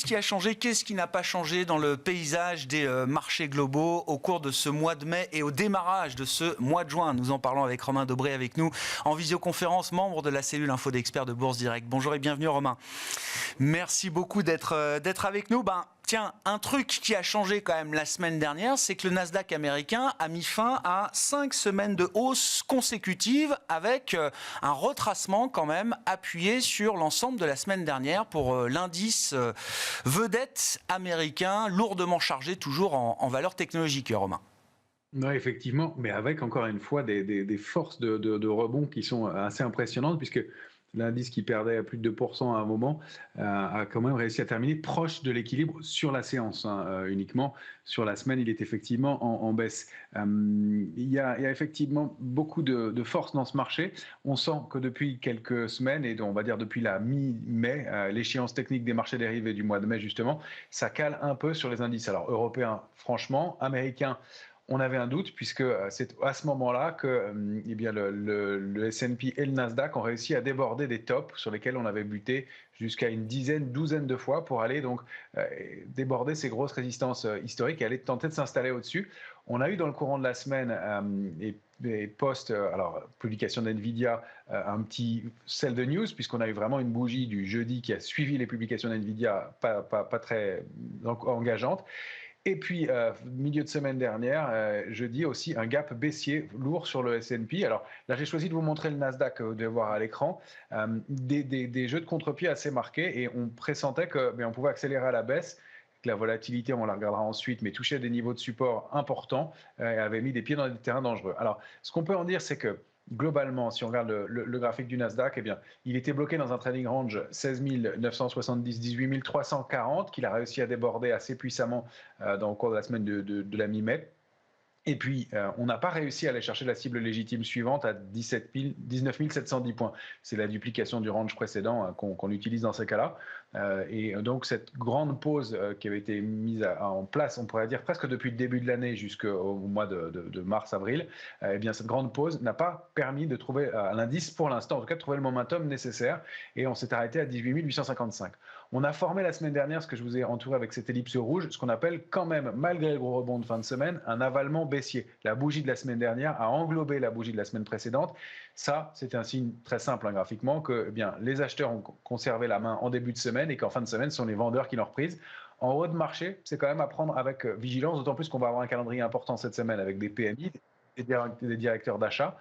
qui a changé, qu'est-ce qui n'a pas changé dans le paysage des marchés globaux au cours de ce mois de mai et au démarrage de ce mois de juin? Nous en parlons avec Romain Dobré avec nous en visioconférence, membre de la cellule Info d'Experts de Bourse Direct. Bonjour et bienvenue Romain. Merci beaucoup d'être avec nous. Tiens, un truc qui a changé quand même la semaine dernière, c'est que le Nasdaq américain a mis fin à 5 semaines de hausse consécutive avec un retracement quand même appuyé sur l'ensemble de la semaine dernière pour l'indice vedette américain, lourdement chargé toujours en valeur technologique, Romain. Oui, effectivement, mais avec encore une fois des forces de rebond qui sont assez impressionnantes, puisque l'indice qui perdait à plus de 2% à un moment a quand même réussi à terminer proche de l'équilibre sur la séance. Uniquement sur la semaine, il est effectivement en baisse. Il y a effectivement beaucoup de force dans ce marché. On sent que depuis quelques semaines, et on va dire depuis la mi-mai, l'échéance technique des marchés dérivés du mois de mai justement, ça cale un peu sur les indices. Alors européens, franchement, américains, on avait un doute puisque c'est à ce moment-là que le S&P et le Nasdaq ont réussi à déborder des tops sur lesquels on avait buté jusqu'à une douzaine de fois pour aller donc déborder ces grosses résistances historiques et aller tenter de s'installer au-dessus. On a eu dans le courant de la semaine et post publication d'NVIDIA, un petit sell de news, puisqu'on a eu vraiment une bougie du jeudi qui a suivi les publications d'NVIDIA pas très engageantes. Et puis, milieu de semaine dernière, jeudi aussi, un gap baissier lourd sur le S&P. Alors là, j'ai choisi de vous montrer le Nasdaq, vous devez voir à l'écran, des jeux de contre-pied assez marqués, et on pressentait qu'on pouvait accélérer à la baisse. La volatilité, on la regardera ensuite, mais touchait des niveaux de support importants et avait mis des pieds dans des terrains dangereux. Alors, ce qu'on peut en dire, c'est que globalement, si on regarde le graphique du Nasdaq, eh bien, il était bloqué dans un trading range 16 970, 18 340, qu'il a réussi à déborder assez puissamment dans le cours de la semaine de la mi-mai. Et puis, on n'a pas réussi à aller chercher la cible légitime suivante à 19 710 points. C'est la duplication du range précédent qu'on utilise dans ces cas-là. Et donc, cette grande pause qui avait été mise en place, on pourrait dire presque depuis le début de l'année jusqu'au mois de mars-avril, eh bien, cette grande pause n'a pas permis de trouver l'indice, pour l'instant, en tout cas, de trouver le momentum nécessaire. Et on s'est arrêté à 18 855. On a formé la semaine dernière, ce que je vous ai entouré avec cette ellipse rouge, ce qu'on appelle quand même, malgré le gros rebond de fin de semaine, un avalement baissier. La bougie de la semaine dernière a englobé la bougie de la semaine précédente. Ça, c'est un signe très simple graphiquement que les acheteurs ont conservé la main en début de semaine et qu'en fin de semaine, ce sont les vendeurs qui l'ont reprise. En haut de marché, c'est quand même à prendre avec vigilance, d'autant plus qu'on va avoir un calendrier important cette semaine avec des PMI, des directeurs d'achat,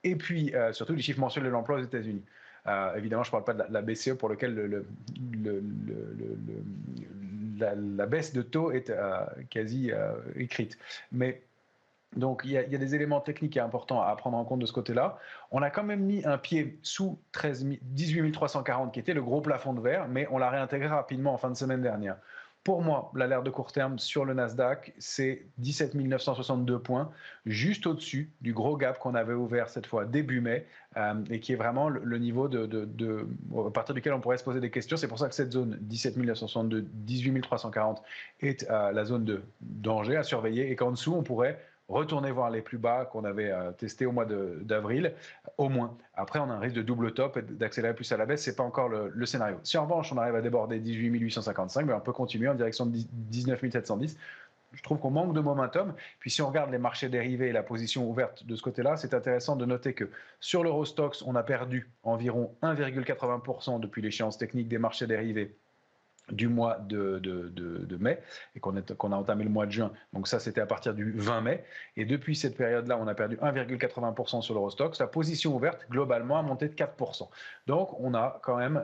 et puis surtout les chiffres mensuels de l'emploi aux États-Unis. Évidemment, je ne parle pas de la BCE pour lequel la baisse de taux est quasi écrite. Mais donc, il y a des éléments techniques importants à prendre en compte de ce côté-là. On a quand même mis un pied sous 18 340, qui était le gros plafond de verre, mais on l'a réintégré rapidement en fin de semaine dernière. Pour moi, l'alerte de court terme sur le Nasdaq, c'est 17 962 points, juste au-dessus du gros gap qu'on avait ouvert cette fois début mai, et qui est vraiment le niveau à partir duquel on pourrait se poser des questions. C'est pour ça que cette zone 17 962, 18 340 est la zone de danger à surveiller, et qu'en dessous, on pourrait retourner voir les plus bas qu'on avait testés au mois d'avril, au moins. Après, on a un risque de double top et d'accélérer plus à la baisse. Ce n'est pas encore le scénario. Si en revanche, on arrive à déborder 18 855, on peut continuer en direction de 19 710. Je trouve qu'on manque de momentum. Puis si on regarde les marchés dérivés et la position ouverte de ce côté-là, c'est intéressant de noter que sur l'Eurostoxx, on a perdu environ 1,80% depuis l'échéance technique des marchés dérivés du mois de mai, et qu'on a entamé le mois de juin. Donc ça, c'était à partir du 20 mai. Et depuis cette période-là, on a perdu 1,80% sur l'Eurostoxx. La position ouverte, globalement, a monté de 4%. Donc on a quand même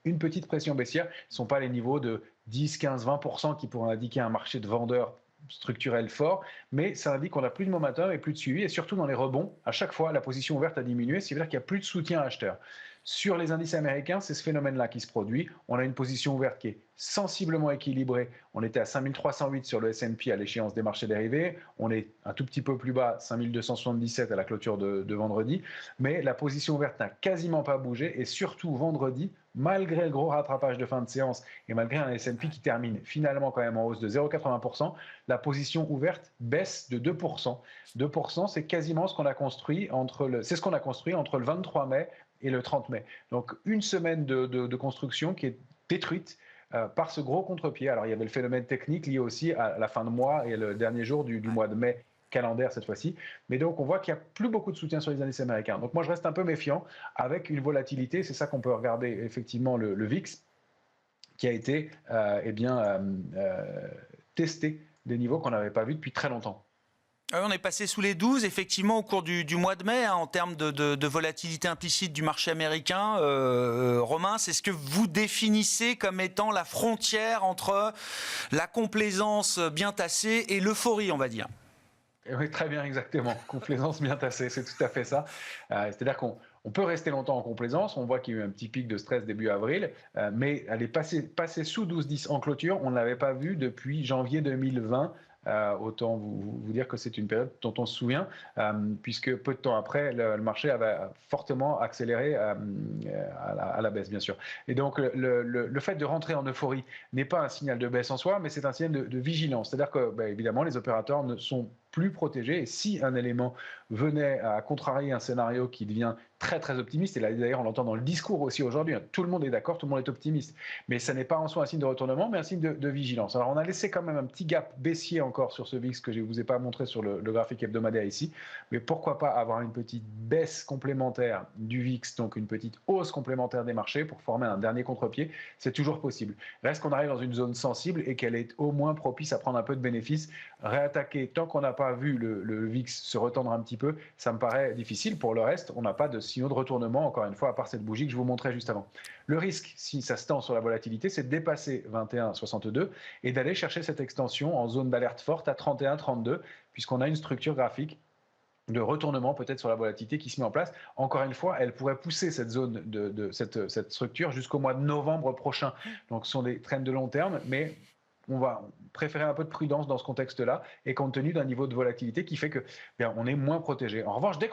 une petite pression baissière. Ce ne sont pas les niveaux de 10, 15, 20% qui pourraient indiquer un marché de vendeurs structurel fort, mais ça indique qu'on n'a plus de momentum et plus de suivi, et surtout dans les rebonds, à chaque fois, la position ouverte a diminué, ce qui veut dire qu'il n'y a plus de soutien acheteur. Sur les indices américains, c'est ce phénomène-là qui se produit. On a une position ouverte qui est sensiblement équilibrée. On était à 5308 sur le S&P à l'échéance des marchés dérivés. On est un tout petit peu plus bas, 5277 à la clôture de vendredi. Mais la position ouverte n'a quasiment pas bougé. Et surtout vendredi, malgré le gros rattrapage de fin de séance et malgré un S&P qui termine finalement quand même en hausse de 0,80%, la position ouverte baisse de 2%. 2%, c'est quasiment ce qu'on a construit entre le 23 mai et le 30 mai. Donc une semaine de construction qui est détruite par ce gros contre-pied. Alors il y avait le phénomène technique lié aussi à la fin de mois et le dernier jour du mois de mai calendaire cette fois-ci. Mais donc on voit qu'il n'y a plus beaucoup de soutien sur les indices américains. Donc moi je reste un peu méfiant avec une volatilité, c'est ça qu'on peut regarder effectivement le VIX qui a été testé des niveaux qu'on n'avait pas vus depuis très longtemps. On est passé sous les 12, effectivement, au cours du mois de mai, en termes de volatilité implicite du marché américain. Romain, c'est ce que vous définissez comme étant la frontière entre la complaisance bien tassée et l'euphorie, on va dire. Oui, très bien, exactement. Complaisance bien tassée, c'est tout à fait ça. C'est-à-dire qu'on peut rester longtemps en complaisance. On voit qu'il y a eu un petit pic de stress début avril, mais elle est passée sous 12,10 en clôture. On ne l'avait pas vu depuis janvier 2020. Autant vous dire que c'est une période dont on se souvient, puisque peu de temps après, le marché avait fortement accéléré à la baisse, bien sûr. Et donc, le fait de rentrer en euphorie n'est pas un signal de baisse en soi, mais c'est un signal de vigilance. C'est-à-dire que, évidemment, les opérateurs ne sont plus protégés. Et si un élément venait à contrarier un scénario qui devient très très optimiste, et là d'ailleurs on l'entend dans le discours aussi aujourd'hui, tout le monde est d'accord, tout le monde est optimiste, mais ça n'est pas en soi un signe de retournement, mais un signe de vigilance. Alors on a laissé quand même un petit gap baissier encore sur ce VIX que je ne vous ai pas montré sur le graphique hebdomadaire ici, mais pourquoi pas avoir une petite baisse complémentaire du VIX, donc une petite hausse complémentaire des marchés pour former un dernier contre-pied, c'est toujours possible. Reste qu'on arrive dans une zone sensible et qu'elle est au moins propice à prendre un peu de bénéfices. Réattaquer tant qu'on n'a pas vu le VIX se retendre un petit peu, ça me paraît difficile. Pour le reste, on n'a pas de signaux de retournement, encore une fois, à part cette bougie que je vous montrais juste avant. Le risque, si ça se tend sur la volatilité, c'est de dépasser 21,62 et d'aller chercher cette extension en zone d'alerte forte à 31,32, puisqu'on a une structure graphique de retournement peut-être sur la volatilité qui se met en place. Encore une fois, elle pourrait pousser cette zone cette structure jusqu'au mois de novembre prochain. Donc ce sont des trends de long terme, mais on va préférer un peu de prudence dans ce contexte-là et compte tenu d'un niveau de volatilité qui fait que on est moins protégé. En revanche, dès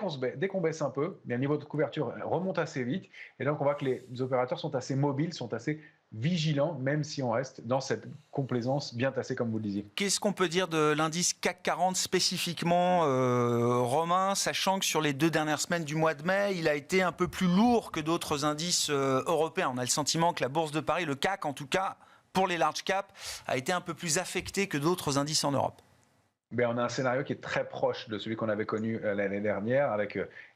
qu'on baisse un peu, le niveau de couverture remonte assez vite et donc on voit que les opérateurs sont assez mobiles, sont assez vigilants, même si on reste dans cette complaisance bien tassée, comme vous le disiez. Qu'est-ce qu'on peut dire de l'indice CAC 40 spécifiquement, Romain, sachant que sur les 2 dernières semaines du mois de mai, il a été un peu plus lourd que d'autres indices européens. On a le sentiment que la Bourse de Paris, le CAC en tout cas, pour les large caps, a été un peu plus affecté que d'autres indices en Europe. On a un scénario qui est très proche de celui qu'on avait connu l'année dernière,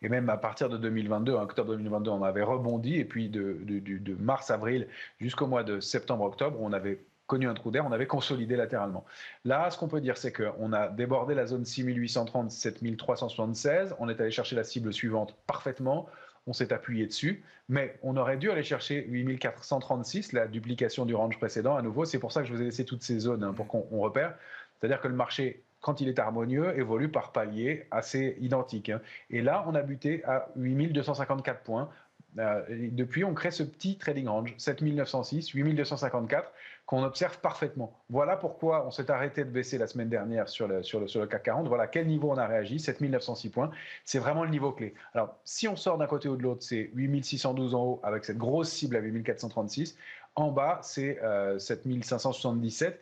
et même à partir de 2022, en octobre 2022, on avait rebondi, et puis de mars-avril jusqu'au mois de septembre-octobre, on avait connu un trou d'air, on avait consolidé latéralement. Là, ce qu'on peut dire, c'est qu'on a débordé la zone 6830, 7376, on est allé chercher la cible suivante parfaitement, on s'est appuyé dessus, mais on aurait dû aller chercher 8436, la duplication du range précédent à nouveau. C'est pour ça que je vous ai laissé toutes ces zones pour qu'on repère. C'est-à-dire que le marché, quand il est harmonieux, évolue par paliers assez identiques. Et là, on a buté à 8254 points. Depuis, on crée ce petit trading range, 7906, 8254, qu'on observe parfaitement. Voilà pourquoi on s'est arrêté de baisser la semaine dernière sur le CAC 40. Voilà quel niveau on a réagi, 7906 points. C'est vraiment le niveau clé. Alors, si on sort d'un côté ou de l'autre, c'est 8612 en haut avec cette grosse cible à 8436. En bas, c'est 7577.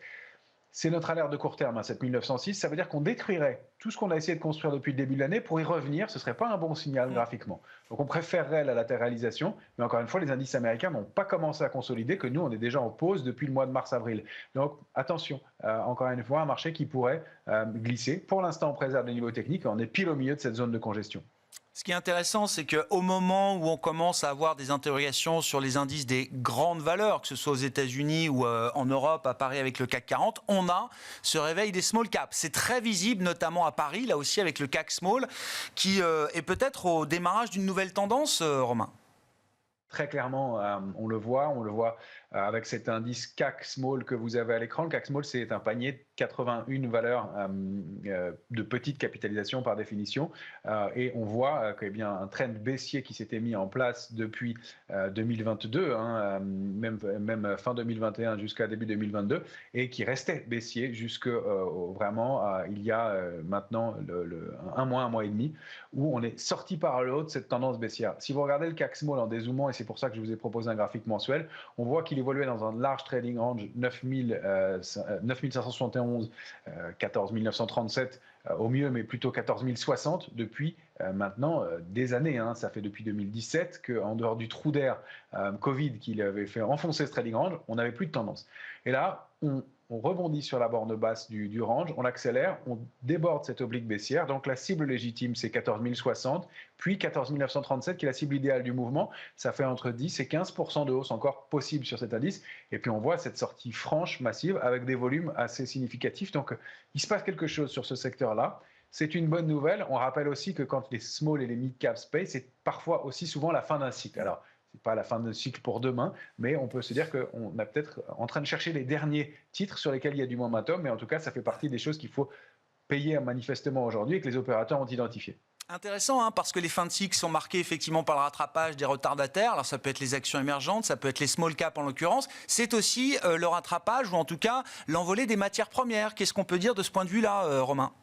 C'est notre alerte de court terme, 7906. Ça veut dire qu'on détruirait tout ce qu'on a essayé de construire depuis le début de l'année pour y revenir. Ce ne serait pas un bon signal graphiquement. Donc on préférerait la latéralisation. Mais encore une fois, les indices américains n'ont pas commencé à consolider, que nous, on est déjà en pause depuis le mois de mars-avril. Donc attention, encore une fois, un marché qui pourrait glisser. Pour l'instant, on préserve les niveaux techniques et on est pile au milieu de cette zone de congestion. Ce qui est intéressant, c'est qu'au moment où on commence à avoir des interrogations sur les indices des grandes valeurs, que ce soit aux États-Unis ou en Europe, à Paris avec le CAC 40, on a ce réveil des small caps. C'est très visible, notamment à Paris, là aussi avec le CAC Small, qui est peut-être au démarrage d'une nouvelle tendance, Romain. Très clairement, on le voit avec cet indice CAC Small que vous avez à l'écran. Le CAC Small, c'est un panier de 81 valeurs de petite capitalisation par définition. Et on voit qu'il y a bien un trend baissier qui s'était mis en place depuis 2022, même fin 2021 jusqu'à début 2022, et qui restait baissier jusque vraiment il y a maintenant un mois et demi, où on est sorti par le haut de cette tendance baissière. Si vous regardez le CAC Small en dézoomant, et c'est pour ça que je vous ai proposé un graphique mensuel, on voit qu'il qu'il évoluait dans un large trading range 9571, 14 937 au mieux, mais plutôt 14 060 depuis maintenant des années. Ça fait depuis 2017 qu'en dehors du trou d'air Covid qui avait fait enfoncer ce trading range, on n'avait plus de tendance. Et là, on rebondit sur la borne basse du range, on accélère, on déborde cette oblique baissière. Donc la cible légitime, c'est 14 060, puis 14 937 qui est la cible idéale du mouvement. Ça fait entre 10 et 15% de hausse encore possible sur cet indice. Et puis on voit cette sortie franche, massive, avec des volumes assez significatifs. Donc il se passe quelque chose sur ce secteur-là. C'est une bonne nouvelle. On rappelle aussi que quand les small et les mid cap space, c'est parfois aussi souvent la fin d'un cycle. Alors, ce n'est pas la fin de cycle pour demain, mais on peut se dire qu'on est peut-être en train de chercher les derniers titres sur lesquels il y a du momentum, mais en tout cas, ça fait partie des choses qu'il faut payer manifestement aujourd'hui et que les opérateurs ont identifiées. Intéressant, parce que les fins de cycle sont marquées effectivement par le rattrapage des retardataires. Alors ça peut être les actions émergentes, ça peut être les small cap en l'occurrence. C'est aussi le rattrapage ou en tout cas l'envolée des matières premières. Qu'est-ce qu'on peut dire de ce point de vue-là, Romain ?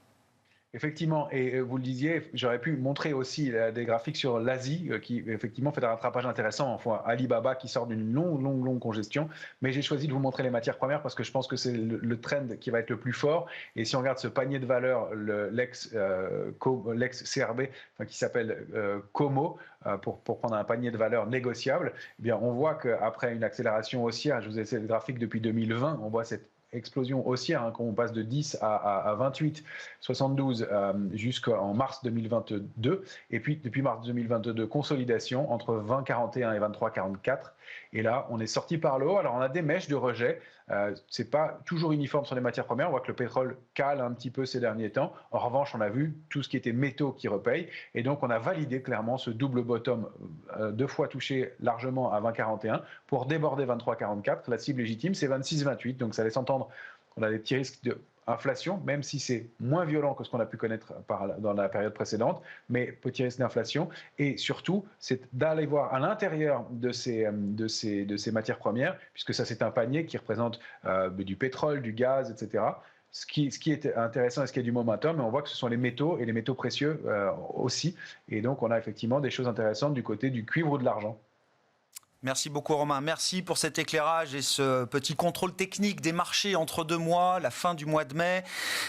Effectivement, et vous le disiez, j'aurais pu montrer aussi des graphiques sur l'Asie qui effectivement fait un rattrapage intéressant. Enfin, Alibaba qui sort d'une longue congestion, mais j'ai choisi de vous montrer les matières premières parce que je pense que c'est le trend qui va être le plus fort. Et si on regarde ce panier de valeurs, l'ex-CRB, qui s'appelle Como, pour prendre un panier de valeurs négociables, eh bien, on voit qu'après une accélération haussière, je vous ai laissé le graphique depuis 2020, on voit cette explosion haussière, quand on passe de 10 à 28, 72 jusqu'en mars 2022. Et puis, depuis mars 2022, consolidation entre 20,41 et 23,44. Et là, on est sorti par le haut. Alors, on a des mèches de rejet. Ce n'est pas toujours uniforme sur les matières premières. On voit que le pétrole cale un petit peu ces derniers temps. En revanche, on a vu tout ce qui était métaux qui repaye. Et donc, on a validé clairement ce double bottom, deux fois touché largement à 20,41 pour déborder 23,44. La cible légitime, c'est 26,28. Donc, ça laisse entendre qu'on a des petits risques d'inflation, même si c'est moins violent que ce qu'on a pu connaître dans la période précédente, mais petit risque d'inflation. Et surtout, c'est d'aller voir à l'intérieur de ces matières premières, puisque ça, c'est un panier qui représente du pétrole, du gaz, etc. Ce qui est intéressant, est-ce qu'il y a du momentum, mais on voit que ce sont les métaux et les métaux précieux aussi. Et donc, on a effectivement des choses intéressantes du côté du cuivre ou de l'argent. Merci beaucoup Romain, merci pour cet éclairage et ce petit contrôle technique des marchés entre 2 mois, la fin du mois de mai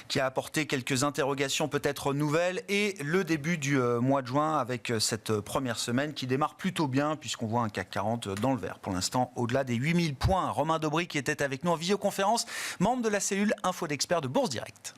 qui a apporté quelques interrogations peut-être nouvelles et le début du mois de juin avec cette première semaine qui démarre plutôt bien puisqu'on voit un CAC 40 dans le vert pour l'instant au-delà des 8000 points. Romain Dobry qui était avec nous en visioconférence, membre de la cellule Info d'Experts de Bourse Direct.